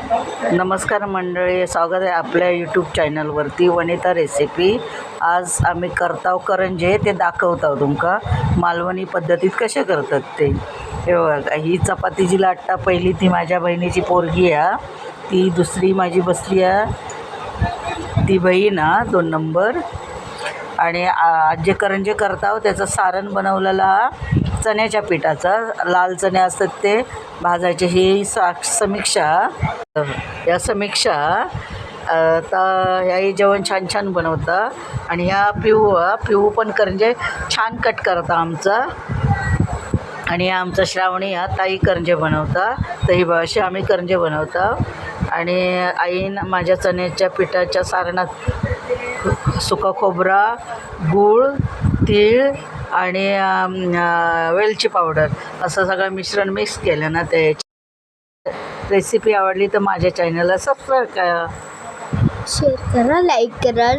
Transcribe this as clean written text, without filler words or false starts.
नमस्कार मंडळी, स्वागत आहे आपल्या यूट्यूब चॅनलवरती वनिता रेसिपी. आज आम्ही करताव करंजे, ते दाखवतो तुमका मालवणी पद्धतीत कसे करतात ते. हे बघा, ही चपातीची लाटा पहिली ती माझ्या बहिणीची पोरगी आहे, ती दुसरी माझी बसली आहे ती बहीण 2 नंबर. आणि आज जे करंजे करताव त्याचं सारण बनवलेला चण्याच्या पिठाचा, लाल चणे असतात ते भाजायचे. ही समीक्षा या समीक्षा आता ह्याही जेवण छान छान बनवता. आणि ह्या पिऊ पण करंजे छान कट करता आमचा. आणि आमचा श्रावणी हा ताई करंजे बनवता. तर ही अशी आम्ही करंजे बनवता. आणि आईन माझ्या चण्याच्या पिठाच्या सारणात सुका खोबरा, गूळ, तीळ आणि वेलची पावडर असं सगळं मिश्रण मिक्स केलं ना. ते रेसिपी आवडली तर माझ्या चॅनलला सबस्क्राईब करा, शेअर करा, लाईक करा.